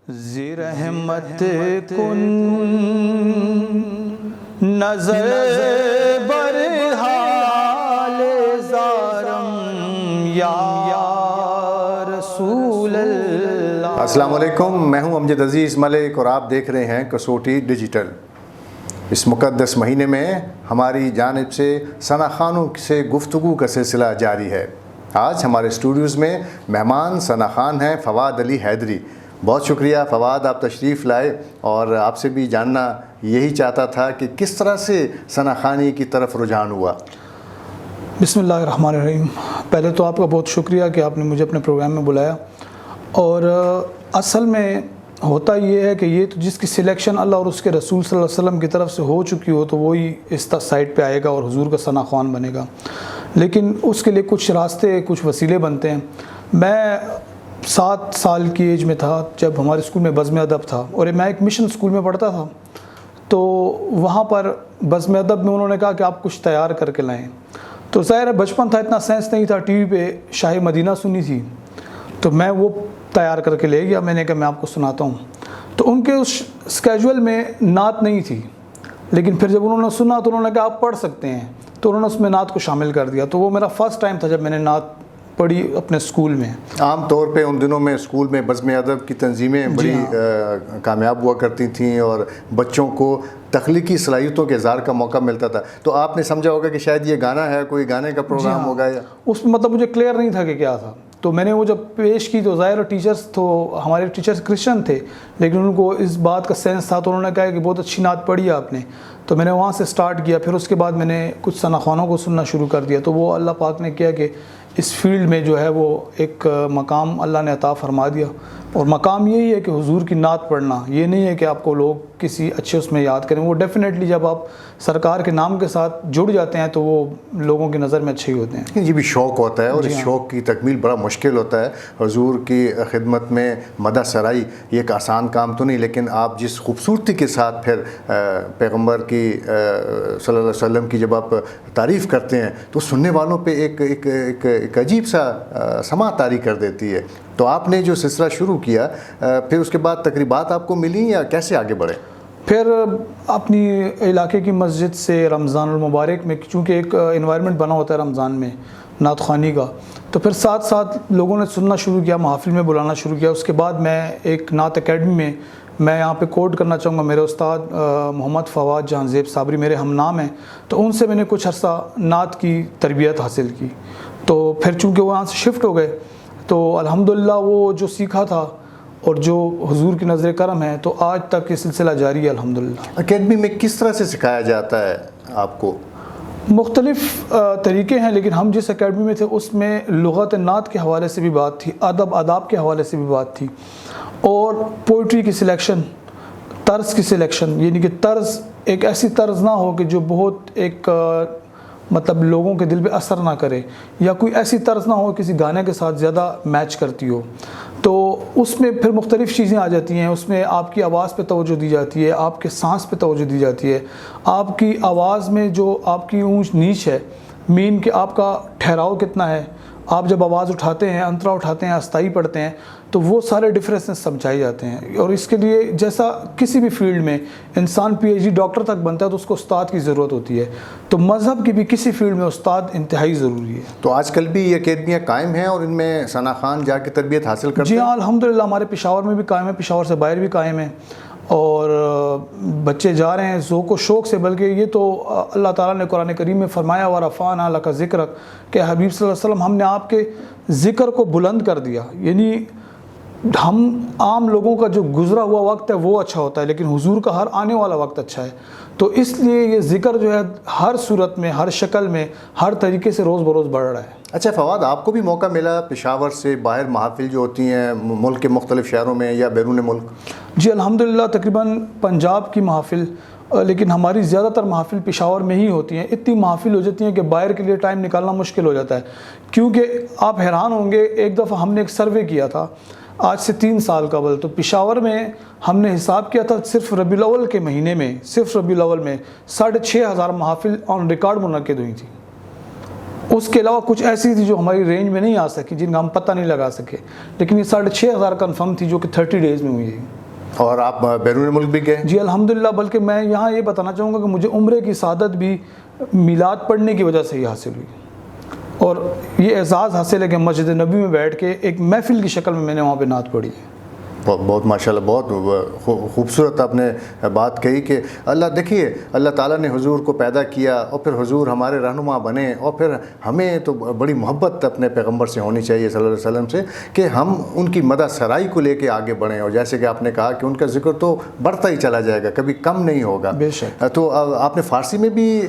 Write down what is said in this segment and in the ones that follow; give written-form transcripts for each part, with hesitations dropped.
زی رحمت کن نظر بر حال زارم یا رسول اللہ۔ السلام علیکم، میں ہوں امجد عزیز ملک اور آپ دیکھ رہے ہیں کسوٹی ڈیجیٹل۔ اس مقدس مہینے میں ہماری جانب سے ثنا خانوں سے گفتگو کا سلسلہ جاری ہے۔ آج ہمارے اسٹوڈیوز میں مہمان ثنا خان ہیں فواد علی حیدری۔ بہت شکریہ فواد، آپ تشریف لائے، اور آپ سے بھی جاننا یہی چاہتا تھا کہ کس طرح سے ثنا خانی کی طرف رجحان ہوا۔ بسم اللہ الرحمن الرحیم۔ پہلے تو آپ کا بہت شکریہ کہ آپ نے مجھے اپنے پروگرام میں بلایا، اور اصل میں ہوتا یہ ہے کہ یہ تو جس کی سلیکشن اللہ اور اس کے رسول صلی اللہ علیہ وسلم کی طرف سے ہو چکی ہو تو وہی اس سائٹ پہ آئے گا اور حضور کا ثنا خوان بنے گا، لیکن اس کے لیے کچھ راستے، کچھ وسیلے بنتے ہیں۔ میں 7 سال کی ایج میں تھا جب ہمارے اسکول میں بزم ادب تھا، اور میں ایک مشن اسکول میں پڑھتا تھا، تو وہاں پر بزم ادب میں انہوں نے کہا کہ آپ کچھ تیار کر کے لائیں۔ تو ظاہر ہے بچپن تھا، اتنا سینس نہیں تھا، ٹی وی پہ شاہ مدینہ سنی تھی تو میں وہ تیار کر کے لے گیا۔ میں نے کہا میں آپ کو سناتا ہوں۔ تو ان کے اس اسکیجول میں نعت نہیں تھی، لیکن پھر جب انہوں نے سنا تو انہوں نے کہا آپ پڑھ سکتے ہیں، تو انہوں نے اس میں نعت کو شامل کر دیا۔ تو وہ میرا فرسٹ ٹائم تھا جب میں نے نعت پڑھی اپنے اسکول میں۔ عام طور پہ ان دنوں میں اسکول میں بزم ادب کی تنظیمیں بڑی کامیاب ہوا کرتی تھیں اور بچوں کو تخلیقی صلاحیتوں کے اظہار کا موقع ملتا تھا۔ تو آپ نے سمجھا ہوگا کہ شاید یہ گانا ہے، کوئی گانے کا پروگرام ہوگا، یا اس میں مطلب مجھے کلیئر نہیں تھا کہ کیا تھا۔ تو میں نے وہ جب پیش کی تو ظاہر ٹیچرس تو ہمارے ٹیچرس کرسچن تھے، لیکن ان کو اس بات کا سینس تھا، تو انہوں نے کہا کہ بہت اچھی نعت پڑھی آپ نے۔ تو میں نے وہاں سے سٹارٹ کیا، پھر اس کے بعد میں نے کچھ ثنا خوانوں کو سننا شروع کر دیا۔ تو وہ اللہ پاک نے کیا کہ اس فیلڈ میں جو ہے وہ ایک مقام اللہ نے عطا فرما دیا، اور مقام یہی ہے کہ حضور کی نعت پڑھنا، یہ نہیں ہے کہ آپ کو لوگ کسی اچھے اس میں یاد کریں۔ وہ ڈیفینیٹلی جب آپ سرکار کے نام کے ساتھ جڑ جاتے ہیں تو وہ لوگوں کی نظر میں اچھے ہی ہوتے ہیں۔ یہ بھی شوق ہوتا ہے، اور اس شوق کی تکمیل بڑا مشکل ہوتا ہے۔ حضور کی خدمت میں مدح سرائی یہ ایک آسان کام تو نہیں، لیکن آپ جس خوبصورتی کے ساتھ پھر پیغمبر کی صلی اللہ علیہ وسلم کی جب آپ تعریف کرتے ہیں تو سننے والوں پہ ایک عجیب سا سما طاری کر دیتی ہے۔ تو آپ نے جو سلسلہ شروع کیا، پھر اس کے بعد تقریبات آپ کو ملیں یا کیسے آگے بڑھے؟ پھر اپنی علاقے کی مسجد سے رمضان المبارک میں، چونکہ ایک انوائرمنٹ بنا ہوتا ہے رمضان میں نعت خوانی کا، تو پھر ساتھ ساتھ لوگوں نے سننا شروع کیا، محافل میں بلانا شروع کیا۔ اس کے بعد میں ایک نعت اکیڈمی میں یہاں پہ کوٹ کرنا چاہوں گا، میرے استاد محمد فواد جہاں زیب صابری میرے ہم نام ہیں، تو ان سے میں نے کچھ عرصہ نعت کی تربیت حاصل کی۔ تو پھر چونکہ وہ وہاں سے شفٹ ہو گئے تو الحمدللہ وہ جو سیکھا تھا اور جو حضور کی نظر کرم ہے تو آج تک یہ سلسلہ جاری ہے الحمدللہ۔ اکیڈمی میں کس طرح سے سکھایا جاتا ہے آپ کو؟ مختلف طریقے ہیں، لیکن ہم جس اکیڈمی میں تھے اس میں لغت نعت کے حوالے سے بھی بات تھی، ادب آداب کے حوالے سے بھی بات تھی، اور پوئٹری کی سلیکشن، طرز کی سلیکشن، یعنی کہ طرز ایک ایسی طرز نہ ہو کہ جو بہت ایک مطلب لوگوں کے دل پہ اثر نہ کرے، یا کوئی ایسی طرز نہ ہو کسی گانے کے ساتھ زیادہ میچ کرتی ہو۔ تو اس میں پھر مختلف چیزیں آ جاتی ہیں۔ اس میں آپ کی آواز پہ توجہ دی جاتی ہے، آپ کے سانس پہ توجہ دی جاتی ہے، آپ کی آواز میں جو آپ کی اونچ نیچ ہے، مین کہ آپ کا ٹھہراؤ کتنا ہے، آپ جب آواز اٹھاتے ہیں، انترا اٹھاتے ہیں، استائی پڑھتے ہیں، تو وہ سارے ڈفرینسز سمجھائے جاتے ہیں۔ اور اس کے لیے جیسا کسی بھی فیلڈ میں انسان پی ایچ ڈی ڈاکٹر تک بنتا ہے تو اس کو استاد کی ضرورت ہوتی ہے، تو مذہب کی بھی کسی فیلڈ میں استاد انتہائی ضروری ہے۔ تو آج کل بھی یہ اکیڈمیاں قائم ہیں اور ان میں ثنا خان جا کے تربیت حاصل کرتے ہیں؟ جی ہاں، الحمدللہ ہمارے پشاور میں بھی قائم ہے، پشاور سے باہر بھی قائم ہے، اور بچے جا رہے ہیں ذوق و شوق سے۔ بلکہ یہ تو اللہ تعالیٰ نے قرآن کریم میں فرمایا وَرَفَعْنَا لَكَ ذِكْرَكَ کہ حبیب صلی اللہ علیہ وسلم ہم نے آپ کے ذکر کو بلند کر دیا۔ یعنی ہم عام لوگوں کا جو گزرا ہوا وقت ہے وہ اچھا ہوتا ہے، لیکن حضور کا ہر آنے والا وقت اچھا ہے، تو اس لیے یہ ذکر جو ہے ہر صورت میں، ہر شکل میں، ہر طریقے سے روز بروز بڑھ رہا ہے۔ اچھا فواد، آپ کو بھی موقع ملا پشاور سے باہر محافل جو ہوتی ہیں ملک کے مختلف شہروں میں یا بیرون ملک؟ جی الحمدللہ، تقریباً پنجاب کی محافل، لیکن ہماری زیادہ تر محافل پشاور میں ہی ہوتی ہیں۔ اتنی محافل ہو جاتی ہیں کہ باہر کے لیے ٹائم نکالنا مشکل ہو جاتا ہے، کیونکہ آپ حیران ہوں گے، ایک دفعہ ہم نے ایک سروے کیا تھا آج سے 3 سال قبل، تو پشاور میں ہم نے حساب کیا تھا صرف ربیع الاول کے مہینے میں، صرف ربیع الاول میں 6,500 محافل آن ریکارڈ منعقد ہوئی تھیں۔ اس کے علاوہ کچھ ایسی تھی جو ہماری رینج میں نہیں آ سکی، جن کا ہم پتہ نہیں لگا سکے، لیکن یہ 6,500 کنفرم تھی جو کہ 30 ڈیز میں ہوئی ہے۔ اور آپ بیرون ملک بھی گئے؟ جی الحمدللہ، بلکہ میں یہاں یہ بتانا چاہوں گا کہ مجھے عمرے کی سعادت بھی میلاد پڑھنے کی وجہ سے ہی حاصل ہوئی، اور یہ اعزاز حاصل ہے کہ مسجد نبی میں بیٹھ کے ایک محفل کی شکل میں نے وہاں پہ نعت پڑھی ہے۔ بہت ماشاءاللہ، بہت خوبصورت آپ نے بات کہی کہ اللہ، دیکھیے اللہ تعالیٰ نے حضور کو پیدا کیا اور پھر حضور ہمارے رہنما بنے، اور پھر ہمیں تو بڑی محبت اپنے پیغمبر سے ہونی چاہیے صلی اللہ علیہ وسلم سے کہ ہم ان کی مدح سرائی کو لے کے آگے بڑھیں، اور جیسے کہ آپ نے کہا کہ ان کا ذکر تو بڑھتا ہی چلا جائے گا، کبھی کم نہیں ہوگا۔ بے شک۔ تو آپ نے فارسی میں بھی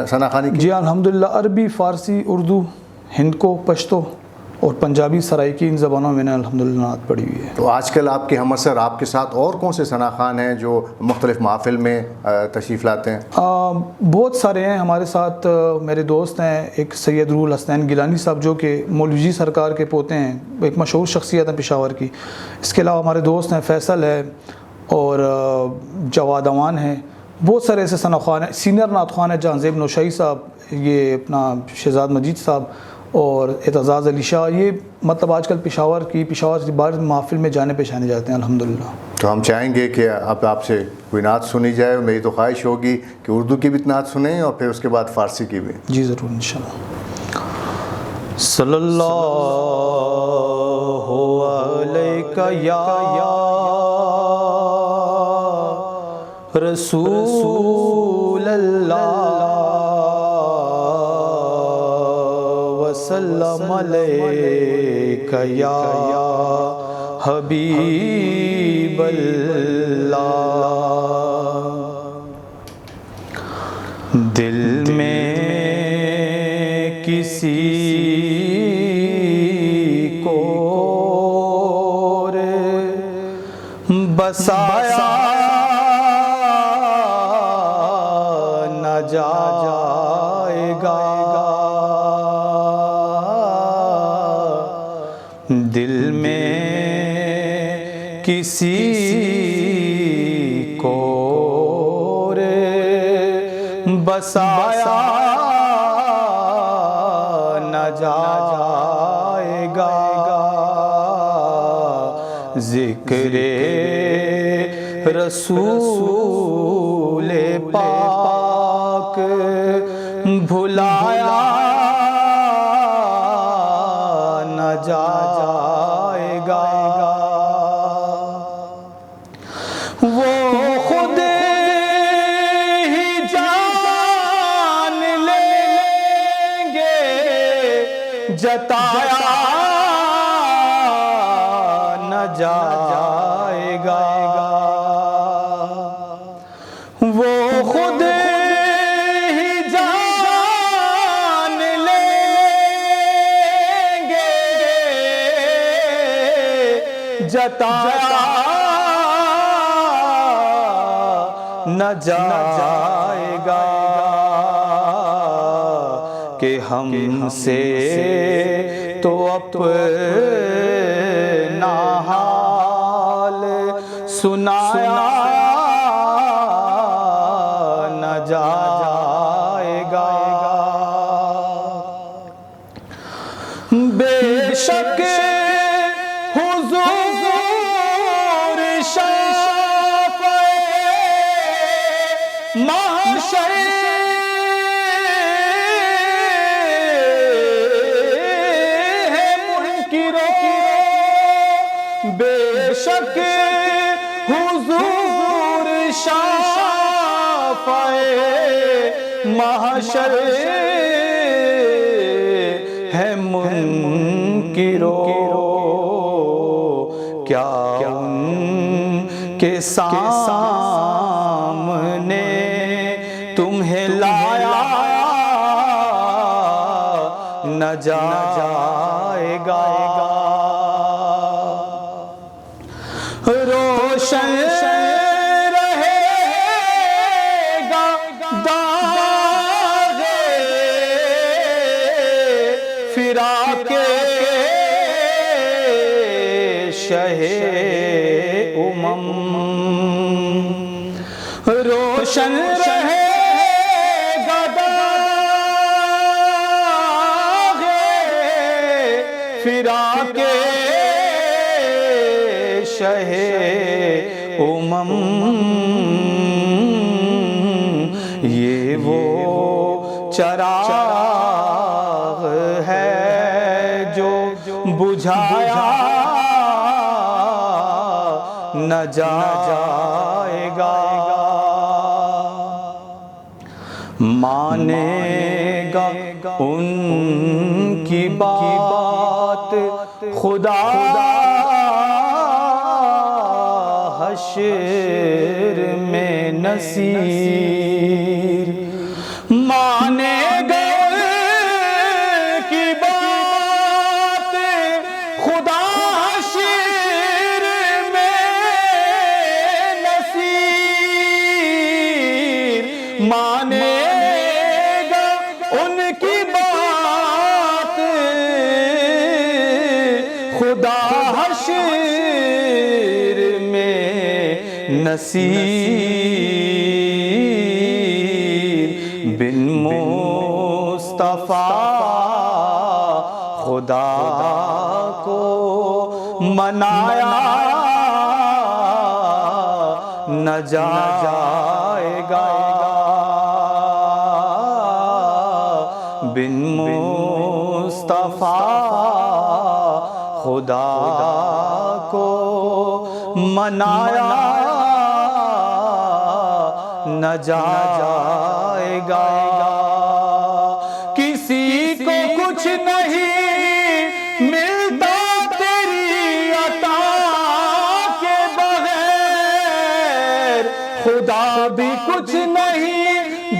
ثنا خوانی کی؟ جی الحمدللہ، عربی، فارسی، اردو، ہند کو، پشتو اور پنجابی سرائکی، ان زبانوں میں نے الحمدللہ نعت پڑھی ہوئی ہے۔ تو آج کل آپ کے ہم اثر آپ کے ساتھ اور کون سے ثنا خوان ہیں جو مختلف محافل میں تشریف لاتے ہیں؟ بہت سارے ہیں ہمارے ساتھ، میرے دوست ہیں، ایک سید روح الحسنین گیلانی صاحب جو کہ مولوی جی سرکار کے پوتے ہیں، ایک مشہور شخصیت ہے پشاور کی۔ اس کے علاوہ ہمارے دوست ہیں فیصل ہے اور جواد اوان ہیں، بہت سارے ایسے ثنا خوان ہیں۔ سینئر نعت خوان ہے جہاں زیب نوشائی صاحب، یہ اپنا شہزاد مجید صاحب اور اعتزاز علی شاہ، یہ مطلب آج کل پشاور سے باہر محافل میں جانے پہچانے جاتے ہیں الحمدللہ۔ تو ہم چاہیں گے کہ اب آپ سے کوئی نعت سنی جائے، اور میری تو خواہش ہوگی کہ اردو کی بھی نعت سنیں اور پھر اس کے بعد فارسی کی بھی۔ جی ضرور انشاءاللہ۔ صلی اللہ علیہ یا رسول اللہ وسلم علیک یا حبیب اللہ۔ دل میں کسی کو بسایا نہ جائے گا، دل میں کسی کو بسایا نہ جائے گا، ذکر رسول پاک بھلایا نہ جائے گا، وہ خود ہی جان لیں گے جتایا نہ جائے گا، وہ خود ہی جان لیں گے جتایا نہ جائے گا، کہ ہم سے تو اپنا حال سنایا نہ جائے گا، بے شک حضور شافع محشر ہے منکروں، بے شک حضور شافع محشر ہے منکروں، کیا ان کے سامنے تمہیں لایا نہ جائے گا، روشن رہے گا داغ فراق شہ امم، روشن رہے گا داغ فراق شہ امم یہ وہ چراغ ہے جو بجھایا نہ جائے گا مانے گا ان کی بات خدا حشر میں نصیر مانے گا ان کی بات خدا حشر میں نصیر مانے گا ان کی بات خدا حشر میں نصیر بن مصطفیٰ خدا کو منایا نہ جائے گا بن مصطفیٰ خدا کو منایا نہ جائے گا کسی کو کچھ نہیں ملتا تیری عطا کے بغیر خدا بھی کچھ نہیں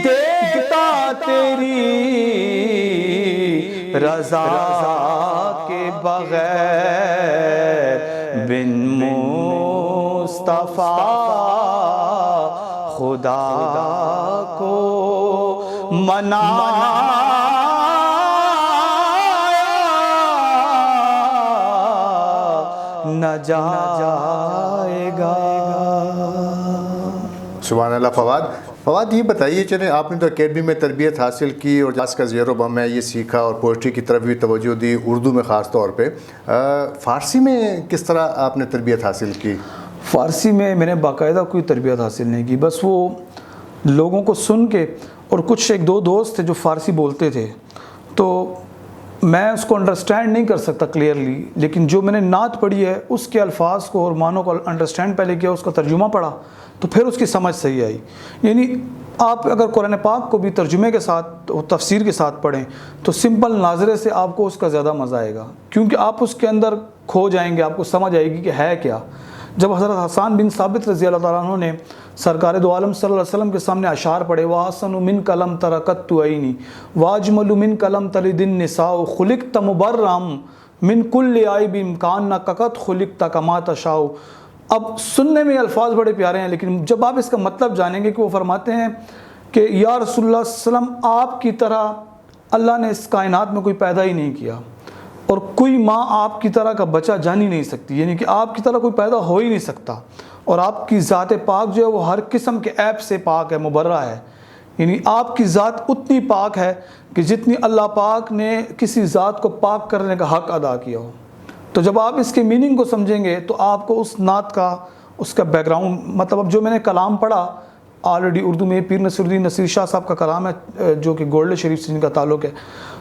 دیتا تیری رضا کے بغیر بن مصطفیٰ خدا کو منایا نہ جائے گا سبحان اللہ فواد یہ بتائیے چلیں آپ نے تو اکیڈمی میں تربیت حاصل کی اور جاز کا زیر و بم ہے یہ سیکھا اور پوئٹری کی طرف بھی توجہ دی اردو میں خاص طور پہ فارسی میں کس طرح آپ نے تربیت حاصل کی فارسی میں میں نے باقاعدہ کوئی تربیت حاصل نہیں کی بس وہ لوگوں کو سن کے اور کچھ ایک دو دوست تھے جو فارسی بولتے تھے تو میں اس کو انڈرسٹینڈ نہیں کر سکتا کلیئرلی لیکن جو میں نے نعت پڑھی ہے اس کے الفاظ کو اور معنوں کو انڈرسٹینڈ پہلے کیا اس کا ترجمہ پڑھا تو پھر اس کی سمجھ صحیح آئی یعنی آپ اگر قرآن پاک کو بھی ترجمے کے ساتھ اور تفسیر کے ساتھ پڑھیں تو سمپل ناظرے سے آپ کو اس کا زیادہ مزہ آئے گا کیونکہ آپ اس کے اندر کھو جائیں گے آپ کو سمجھ آئے گی کہ ہے کیا جب حضرت حسان بن ثابت رضی اللہ تعالیٰ عنہ نے سرکار دو عالم صلی اللہ علیہ وسلم کے سامنے اشعار پڑھے وَحَسَنُ مِنْ کَلَمْ تَرَكَتْ عَيْنِي وَأَجْمَلُ مِنْ کَلَمْ تَلِدِ النِّسَاءُ خُلِقْتَ مُبَرَّمْ مِنْ كُلِّ عَيْبٍ كَأَنَّكَ قَدْ خُلِقْتَ كَمَا تَشَاءُ اب سننے میں الفاظ بڑے پیارے ہیں لیکن جب آپ اس کا مطلب جانیں گے کہ وہ فرماتے ہیں کہ یا رسول اللہ صلی اللہ علیہ وسلم آپ کی طرح اللہ نے اس کائنات میں کوئی پیدا ہی نہیں کیا اور کوئی ماں آپ کی طرح کا بچہ جان ہی نہیں سکتی یعنی کہ آپ کی طرح کوئی پیدا ہو ہی نہیں سکتا اور آپ کی ذات پاک جو ہے وہ ہر قسم کے عیب سے پاک ہے مبرہ ہے یعنی آپ کی ذات اتنی پاک ہے کہ جتنی اللہ پاک نے کسی ذات کو پاک کرنے کا حق ادا کیا ہو تو جب آپ اس کے میننگ کو سمجھیں گے تو آپ کو اس نعت کا اس کا بیک گراؤنڈ مطلب اب جو میں نے کلام پڑھا آلریڈی اردو میں پیر نصیر الدین نصیر شاہ صاحب کا کلام ہے جو کہ گولڈ شریف سے جن کا تعلق ہے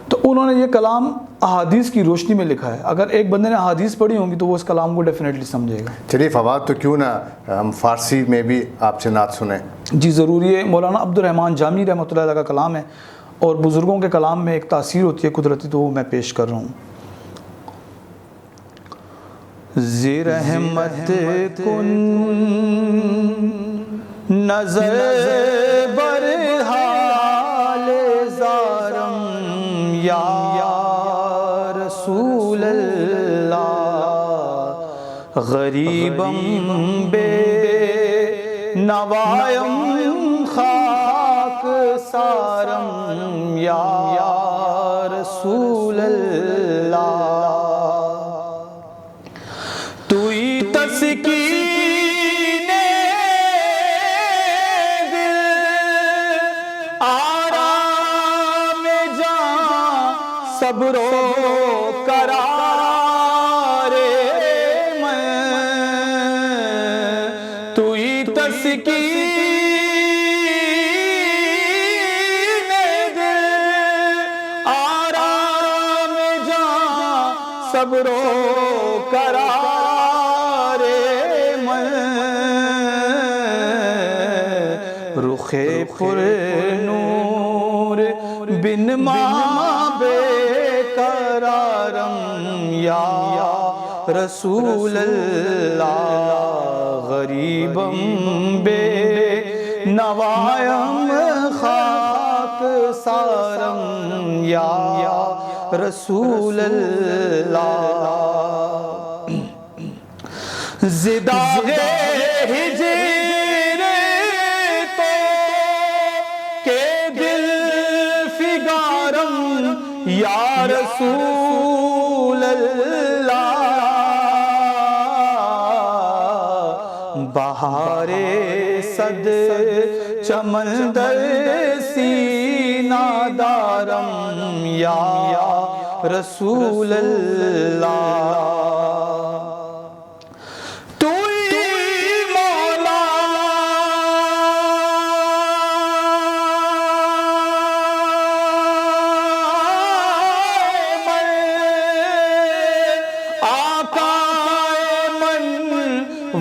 تو انہوں نے یہ کلام احادیث کی روشنی میں لکھا ہے اگر ایک بندے نے احادیث پڑھی ہوں گی تو وہ اس کلام کو ڈیفینیٹلی سمجھے گا چلیے فواد تو کیوں نہ ہم فارسی میں بھی آپ سے نعت سنیں جی ضرور یہ مولانا عبد الرحمن جامی رحمۃ اللہ علیہ کا کلام ہے اور بزرگوں کے کلام میں ایک تاثیر ہوتی ہے قدرتی تو وہ میں پیش کر رہا ہوں زی رحمت کن نظر بر حال زارم یا رسول اللہ غریبم بے نوایم خاک سارم یا رسول اللہ توئی تسکین دل آرام جان صبر و قرار من تسکین دل آرام جاں صبر و قرار من رخ پر نور بن ماں بے قرارم یا رسول اللہ غریبم بے نوائم خاک سارم یا رسول اللہ زداغ ہجر تو کہ دل فگارم یا رسول اللہ بہار صد چمن در سینہ دارم یا رسول اللہ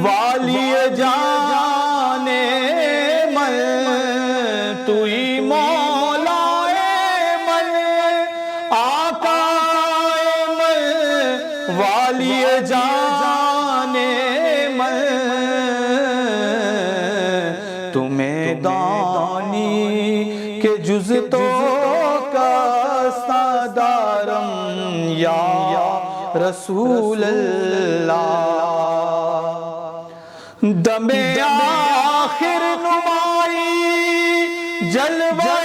والی جانے من توئی مولا من آقا من والی جانے من تمہیں دانی کہ جز تو کا سادارم یا رسول اللہ دم آخر نمائی جلوے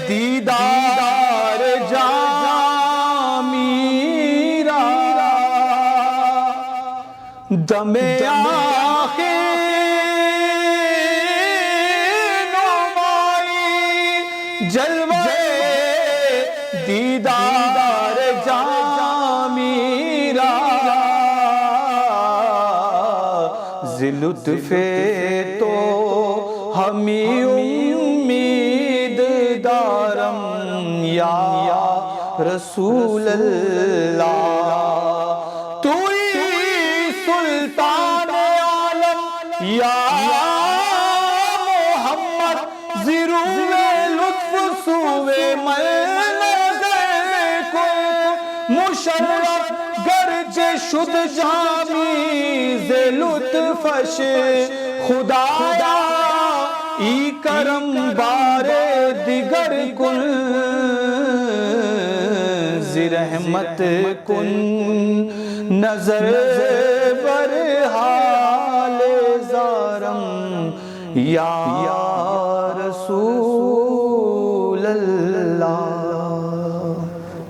دیدار جاں میرا دم آخر نمائی جلوے دیدار جاں میرا لطف تو ہمیں امید دارم یا رسول اللہ توئی سلطان عالم یا محمد ضرور لطف سوے منظر کو مشرف گرچ شد جامی لطفش خدا ای کرم بار دیگر کن زی رحمت کن نظر بر حال زارم یا رسول اللہ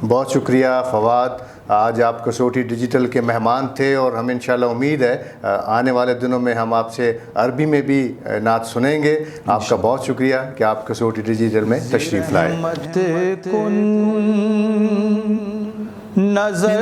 بہت شکریہ فواد، آج آپ کسوٹی ڈیجیٹل کے مہمان تھے اور ہم انشاءاللہ امید ہے آنے والے دنوں میں ہم آپ سے عربی میں بھی نعت سنیں گے۔ آپ کا بہت شکریہ کہ آپ کسوٹی ڈیجیٹل میں تشریف لائے۔ نظر